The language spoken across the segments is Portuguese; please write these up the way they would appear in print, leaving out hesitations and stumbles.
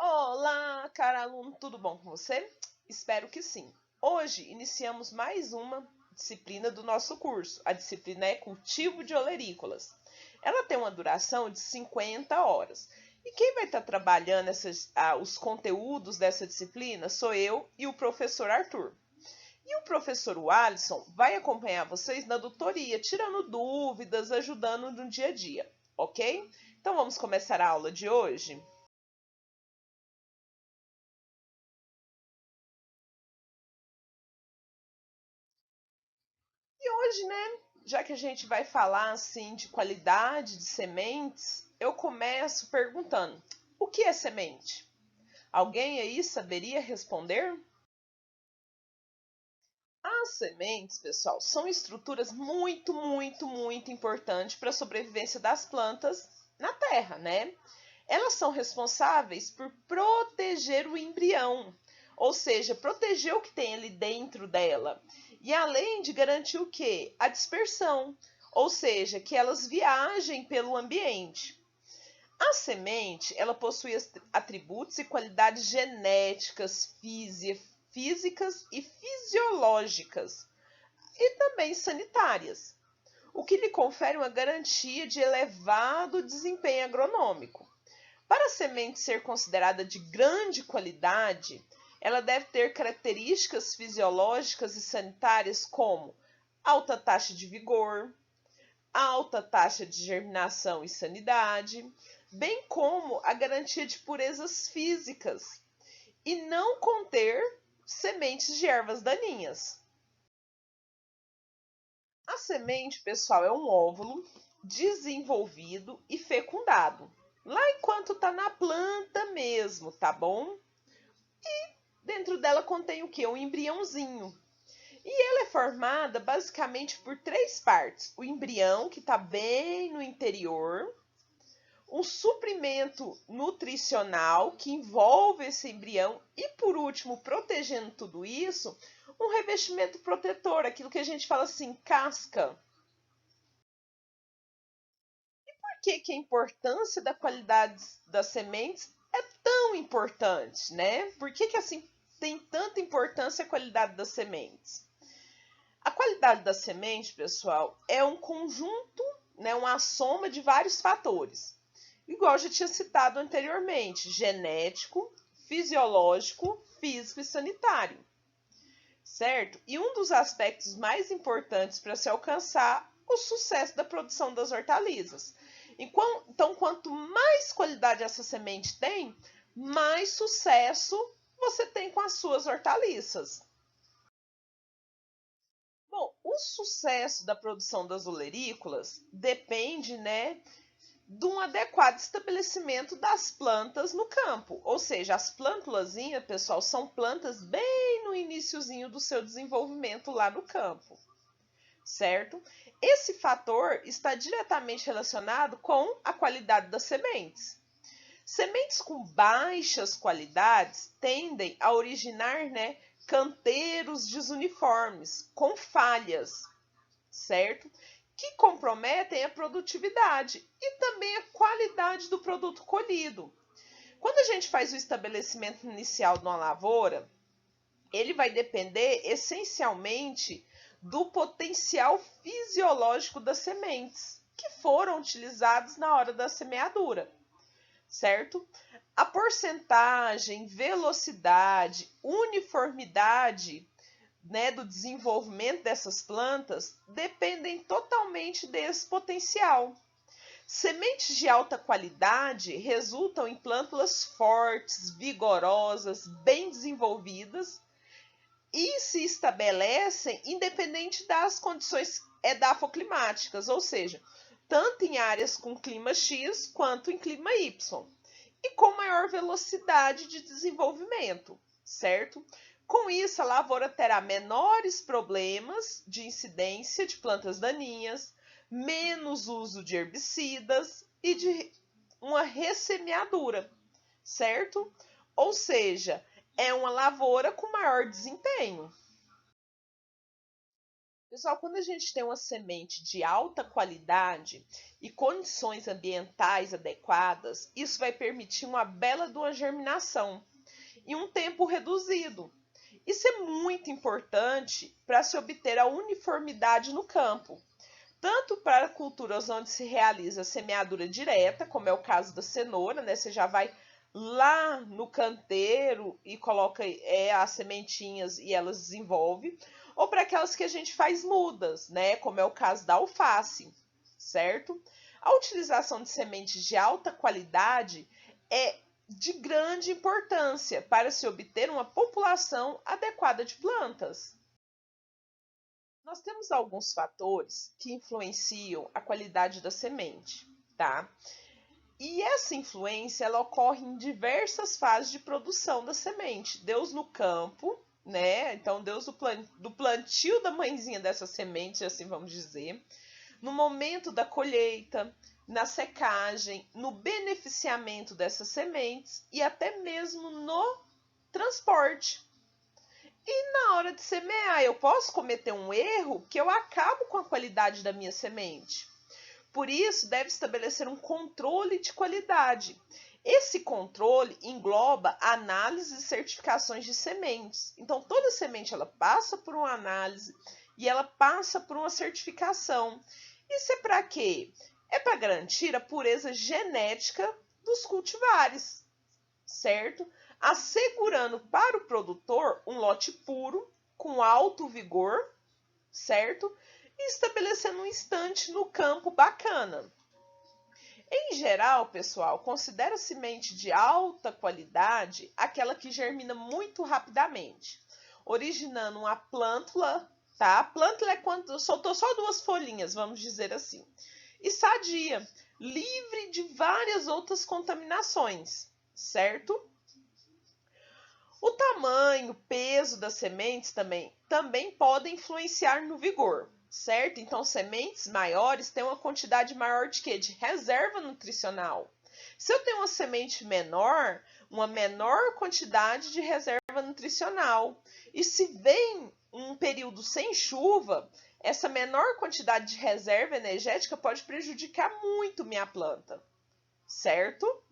Olá, cara aluno, tudo bom com você? Espero que sim. Hoje iniciamos mais uma disciplina do nosso curso. A disciplina é Cultivo de Olerícolas. Ela tem uma duração de 50 horas. E quem vai estar trabalhando os conteúdos dessa disciplina sou eu e o professor Arthur. E o professor Alisson vai acompanhar vocês na tutoria, tirando dúvidas, ajudando no dia a dia, ok? Então vamos começar a aula de hoje? E hoje, né, já que a gente vai falar assim de qualidade de sementes, eu começo perguntando: o que é semente? Alguém aí saberia responder? As sementes, pessoal, são estruturas muito importantes para a sobrevivência das plantas na terra, né? Elas são responsáveis por proteger o embrião, ou seja, proteger o que tem ali dentro dela. E além de garantir o quê? A dispersão, ou seja, que elas viajem pelo ambiente. A semente, ela possui atributos e qualidades genéticas, físicas e fisiológicas e também sanitárias, o que lhe confere uma garantia de elevado desempenho agronômico. Para a semente ser considerada de grande qualidade, ela deve ter características fisiológicas e sanitárias como alta taxa de vigor, alta taxa de germinação e sanidade, bem como a garantia de purezas físicas e não conter sementes de ervas daninhas. A semente, pessoal, é um óvulo desenvolvido e fecundado. Lá enquanto está na planta mesmo, tá bom? Dentro dela contém o que? Um embriãozinho. E ela é formada basicamente por três partes: o embrião, que está bem no interior, um suprimento nutricional que envolve esse embrião e, por último, protegendo tudo isso, um revestimento protetor, aquilo que a gente fala assim, casca. Por que, que a importância da qualidade das sementes é tão importante, né? Por que, que assim tem tanta importância a qualidade das sementes? A qualidade da semente, pessoal, é um conjunto, né, uma soma de vários fatores. Igual eu já tinha citado anteriormente, genético, fisiológico, físico e sanitário, certo? E um dos aspectos mais importantes para se alcançar o sucesso da produção das hortaliças. Então, quanto mais qualidade essa semente tem, mais sucesso você tem com as suas hortaliças. Bom, o sucesso da produção das olerícolas depende, né, de um adequado estabelecimento das plantas no campo. Ou seja, as plântulazinhas, pessoal, são plantas bem no iniciozinho do seu desenvolvimento lá no campo, certo? Esse fator está diretamente relacionado com a qualidade das sementes. Sementes com baixas qualidades tendem a originar, né, canteiros desuniformes, com falhas, certo? Que comprometem a produtividade e também a qualidade do produto colhido. Quando a gente faz o estabelecimento inicial de uma lavoura, ele vai depender essencialmente do potencial fisiológico das sementes que foram utilizadas na hora da semeadura, certo? A porcentagem, velocidade, uniformidade, né, do desenvolvimento dessas plantas dependem totalmente desse potencial. Sementes de alta qualidade resultam em plântulas fortes, vigorosas, bem desenvolvidas e se estabelecem independente das condições edafoclimáticas, ou seja, tanto em áreas com clima X quanto em clima Y, e com maior velocidade de desenvolvimento, certo? Com isso, a lavoura terá menores problemas de incidência de plantas daninhas, menos uso de herbicidas e de uma ressemeadura, certo? Ou seja, é uma lavoura com maior desempenho. Pessoal, quando a gente tem uma semente de alta qualidade e condições ambientais adequadas, isso vai permitir uma bela de uma germinação em um tempo reduzido. Isso é muito importante para se obter a uniformidade no campo, tanto para culturas onde se realiza semeadura direta, como é o caso da cenoura, né? Você já vai lá no canteiro e coloca as sementinhas e elas desenvolvem, ou para aquelas que a gente faz mudas, né? Como é o caso da alface, certo? A utilização de sementes de alta qualidade é de grande importância para se obter uma população adequada de plantas. Nós temos alguns fatores que influenciam a qualidade da semente, tá? E essa influência ela ocorre em diversas fases de produção da semente. Deus no campo, né? Então, Deus do plantio da mãezinha dessa semente, assim vamos dizer, no momento da colheita, na secagem, no beneficiamento dessas sementes e até mesmo no transporte. E na hora de semear, eu posso cometer um erro que eu acabo com a qualidade da minha semente. Por isso, deve estabelecer um controle de qualidade. Esse controle engloba análise e certificações de sementes. Então, toda semente ela passa por uma análise e ela passa por uma certificação. Isso é para quê? É para garantir a pureza genética dos cultivares, certo? Assegurando para o produtor um lote puro, com alto vigor, certo? E estabelecendo um estante no campo bacana. Em geral, pessoal, considera semente de alta qualidade aquela que germina muito rapidamente, originando uma plântula, tá? A plântula é quando soltou só duas folhinhas, vamos dizer assim. E sadia, livre de várias outras contaminações, certo? O tamanho, peso das sementes também podem influenciar no vigor, certo? Então, sementes maiores têm uma quantidade maior de quê? De reserva nutricional. Se eu tenho uma semente menor, uma menor quantidade de reserva nutricional. E se vem um período sem chuva, essa menor quantidade de reserva energética pode prejudicar muito minha planta, certo?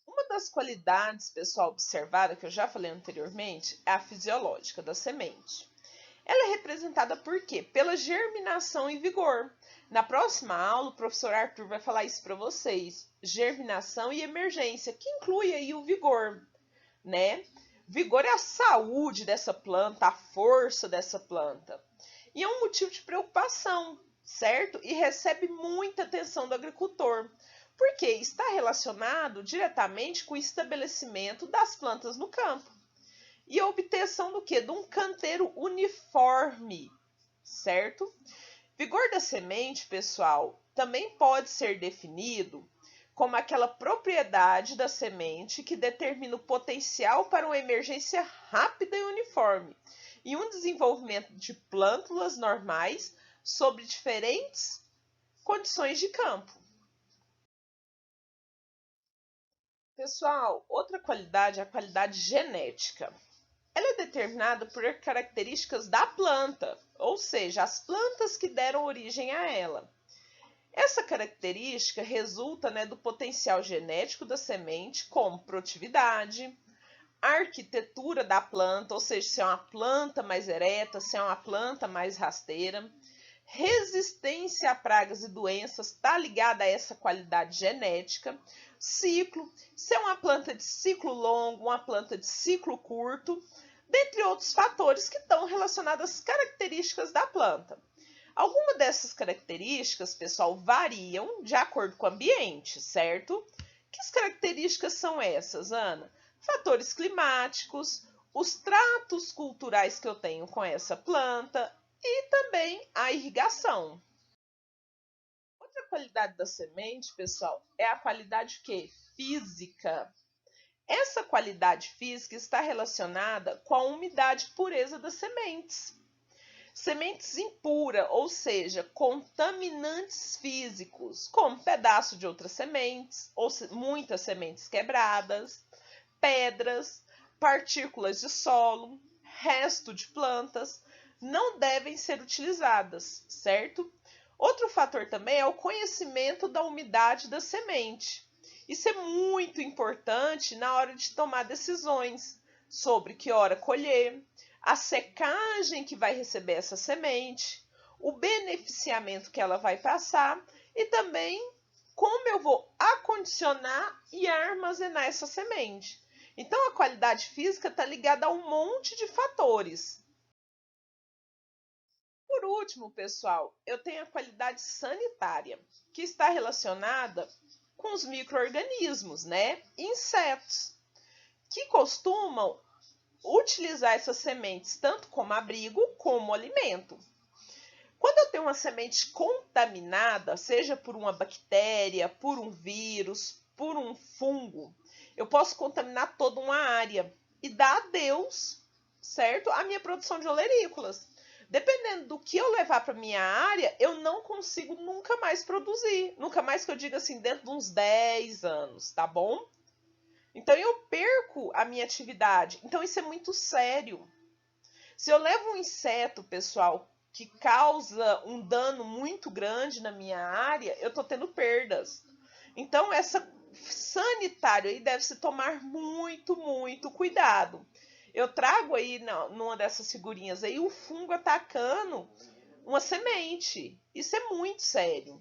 Uma das qualidades, pessoal, observada, que eu já falei anteriormente, é a fisiológica da semente. Ela é representada por quê? Pela germinação e vigor. Na próxima aula, o professor Arthur vai falar isso para vocês. Germinação e emergência, que inclui aí o vigor, né? Vigor é a saúde dessa planta, a força dessa planta. E é um motivo de preocupação, certo? E recebe muita atenção do agricultor, porque está relacionado diretamente com o estabelecimento das plantas no campo e a obtenção do quê? De um canteiro uniforme, certo? Vigor da semente, pessoal, também pode ser definido como aquela propriedade da semente que determina o potencial para uma emergência rápida e uniforme e um desenvolvimento de plântulas normais sobre diferentes condições de campo. Pessoal, outra qualidade é a qualidade genética. Ela é determinada por características da planta, ou seja, as plantas que deram origem a ela. Essa característica resulta, do potencial genético da semente, como produtividade, arquitetura da planta, ou seja, se é uma planta mais ereta, se é uma planta mais rasteira. Resistência a pragas e doenças está ligada a essa qualidade genética. Ciclo, se é uma planta de ciclo longo, uma planta de ciclo curto, dentre outros fatores que estão relacionados às características da planta. Algumas dessas características, pessoal, variam de acordo com o ambiente, certo? Que características são essas, Ana? Fatores climáticos, os tratos culturais que eu tenho com essa planta e também a irrigação. Outra qualidade da semente, pessoal, é a qualidade que? Física. Essa qualidade física está relacionada com a umidade e pureza das sementes. Sementes impuras, ou seja, contaminantes físicos, como pedaço de outras sementes, ou muitas sementes quebradas, pedras, partículas de solo, resto de plantas não devem ser utilizadas, certo? Outro fator também é o conhecimento da umidade da semente. Isso é muito importante na hora de tomar decisões sobre que hora colher, a secagem que vai receber essa semente, o beneficiamento que ela vai passar e também como eu vou acondicionar e armazenar essa semente. Então, a qualidade física está ligada a um monte de fatores. Por último, pessoal, eu tenho a qualidade sanitária, que está relacionada com os micro-organismos, né? Insetos, que costumam utilizar essas sementes tanto como abrigo como alimento. Quando eu tenho uma semente contaminada, seja por uma bactéria, por um vírus, por um fungo, eu posso contaminar toda uma área e dar adeus, certo? A minha produção de olerícolas. Dependendo do que eu levar para minha área, eu não consigo nunca mais produzir. Nunca mais que eu diga assim, dentro de uns 10 anos, tá bom? Então eu perco a minha atividade. Então isso é muito sério. Se eu levo um inseto, pessoal, que causa um dano muito grande na minha área, eu estou tendo perdas. Então, essa sanitário aí deve se tomar muito, muito cuidado. Eu trago aí numa dessas figurinhas aí o fungo atacando uma semente. Isso é muito sério.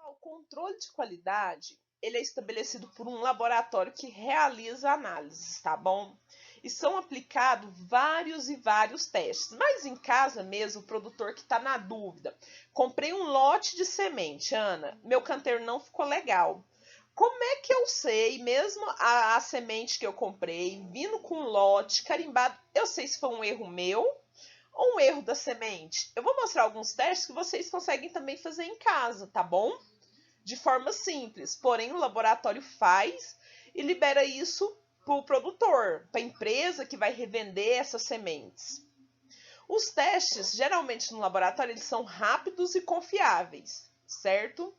O controle de qualidade, ele é estabelecido por um laboratório que realiza análises, tá bom? E são aplicados vários e vários testes. Mas em casa mesmo, o produtor que está na dúvida, comprei um lote de semente, Ana, meu canteiro não ficou legal. Como é que eu sei, mesmo a semente que eu comprei, vindo com um lote carimbado, eu sei se foi um erro meu ou um erro da semente? Eu vou mostrar alguns testes que vocês conseguem também fazer em casa, tá bom? De forma simples, porém o laboratório faz e libera isso para o produtor, para a empresa que vai revender essas sementes. Os testes, geralmente no laboratório, eles são rápidos e confiáveis, certo?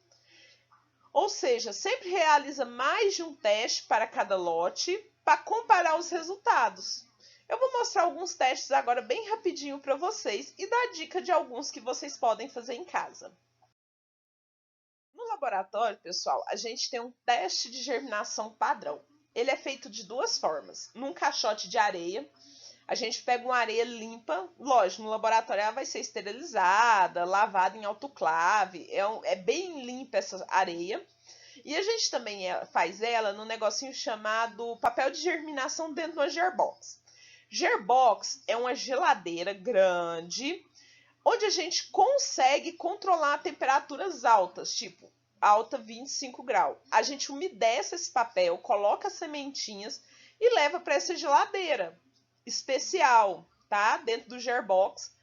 Ou seja, sempre realiza mais de um teste para cada lote para comparar os resultados. Eu vou mostrar alguns testes agora bem rapidinho para vocês e dar dica de alguns que vocês podem fazer em casa. No laboratório, pessoal, a gente tem um teste de germinação padrão. Ele é feito de duas formas. Num caixote de areia, a gente pega uma areia limpa, lógico, no laboratório ela vai ser esterilizada, lavada em autoclave, é bem limpa essa areia. E a gente também faz ela num negocinho chamado papel de germinação dentro de uma Gerbox. Gerbox é uma geladeira grande, onde a gente consegue controlar temperaturas altas, tipo alta 25 graus. A gente umedece esse papel, coloca as sementinhas e leva para essa geladeira especial, tá? Dentro do Gerbox.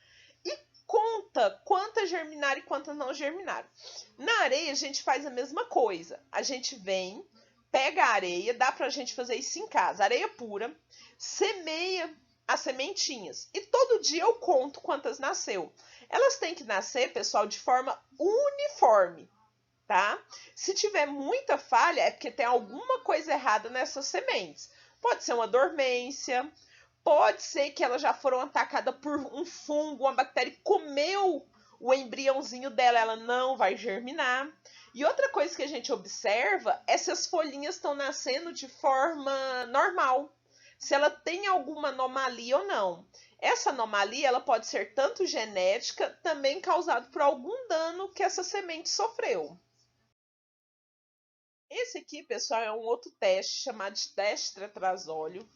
E conta quantas germinaram e quantas não germinaram. Na areia a gente faz a mesma coisa. A gente vem, pega a areia, dá pra gente fazer isso em casa, areia pura, semeia as sementinhas. E todo dia eu conto quantas nasceu. Elas têm que nascer, pessoal, de forma uniforme, tá? Se tiver muita falha, é porque tem alguma coisa errada nessas sementes. Pode ser uma dormência, pode ser que elas já foram atacadas por um fungo, uma bactéria comeu o embriãozinho dela, ela não vai germinar. E outra coisa que a gente observa é se as folhinhas estão nascendo de forma normal, se ela tem alguma anomalia ou não. Essa anomalia ela pode ser tanto genética, também causada por algum dano que essa semente sofreu. Esse aqui, pessoal, é um outro teste chamado de teste tetrazóleo.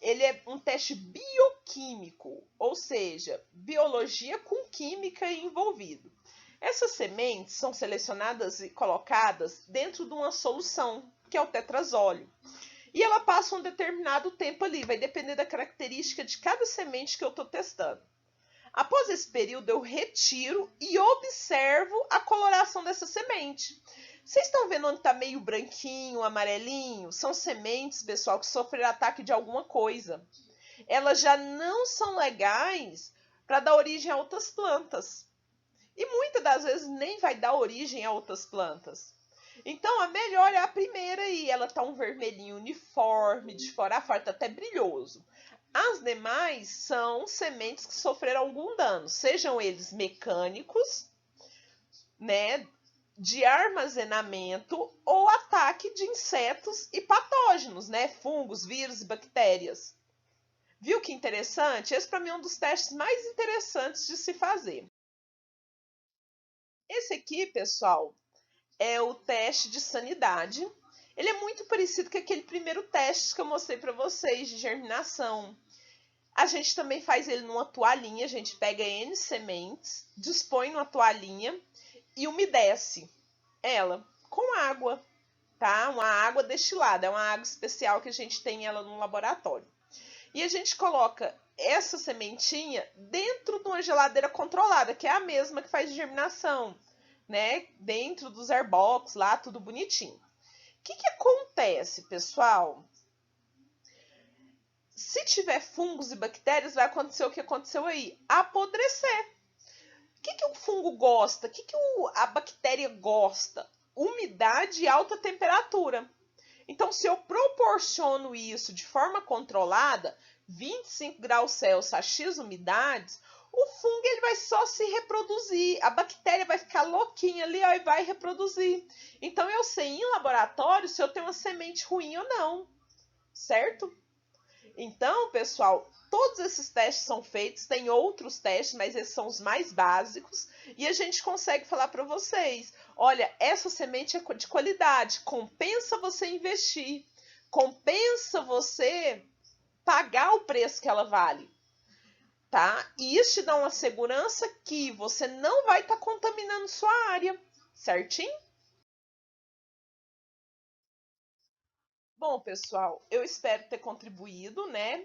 Ele é um teste bioquímico, ou seja, biologia com química envolvido. Essas sementes são selecionadas e colocadas dentro de uma solução, que é o tetrazóleo. E ela passa um determinado tempo ali, vai depender da característica de cada semente que eu estou testando. Após esse período, eu retiro e observo a coloração dessa semente. Vocês estão vendo onde está meio branquinho, amarelinho? São sementes, pessoal, que sofreram ataque de alguma coisa. Elas já não são legais para dar origem a outras plantas. E muitas das vezes nem vai dar origem a outras plantas. Então, a melhor é a primeira aí. Ela tá um vermelhinho uniforme, de fora a fora, tá até brilhoso. As demais são sementes que sofreram algum dano, sejam eles mecânicos, né, de armazenamento ou ataque de insetos e patógenos, né, fungos, vírus e bactérias. Viu que interessante? Esse para mim é um dos testes mais interessantes de se fazer. Esse aqui, pessoal, é o teste de sanidade. Ele é muito parecido com aquele primeiro teste que eu mostrei para vocês de germinação. A gente também faz ele numa toalhinha, a gente pega N sementes, dispõe numa toalhinha e umedece ela com água, tá? Uma água destilada, é uma água especial que a gente tem ela no laboratório. E a gente coloca essa sementinha dentro de uma geladeira controlada, que é a mesma que faz germinação, né? Dentro dos airbox lá, tudo bonitinho. O que acontece, pessoal? Se tiver fungos e bactérias, vai acontecer o que aconteceu aí, apodrecer. O que o fungo gosta? O que a bactéria gosta? Umidade e alta temperatura. Então, se eu proporciono isso de forma controlada, 25 graus Celsius a X umidades, o fungo ele vai só se reproduzir. A bactéria vai ficar louquinha ali ó, e vai reproduzir. Então, eu sei em laboratório se eu tenho uma semente ruim ou não, certo? Então, pessoal, todos esses testes são feitos, tem outros testes, mas esses são os mais básicos, e a gente consegue falar para vocês, olha, essa semente é de qualidade, compensa você investir, compensa você pagar o preço que ela vale, tá? E isso te dá uma segurança que você não vai estar contaminando sua área, certinho? Bom, pessoal, eu espero ter contribuído, né,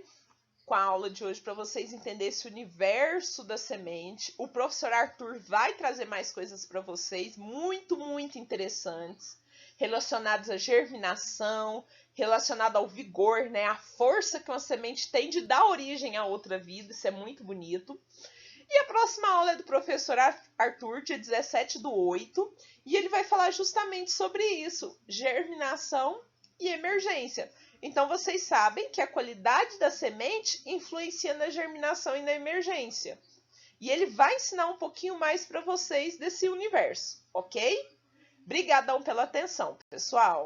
com a aula de hoje para vocês entenderem esse universo da semente. O professor Arthur vai trazer mais coisas para vocês, muito interessantes, relacionadas à germinação, relacionado ao vigor, né, a força que uma semente tem de dar origem a outra vida, isso é muito bonito. E a próxima aula é do professor Arthur, dia 17/8, e ele vai falar justamente sobre isso, germinação e emergência. Então, vocês sabem que a qualidade da semente influencia na germinação e na emergência. E ele vai ensinar um pouquinho mais para vocês desse universo, ok? Obrigadão pela atenção, pessoal!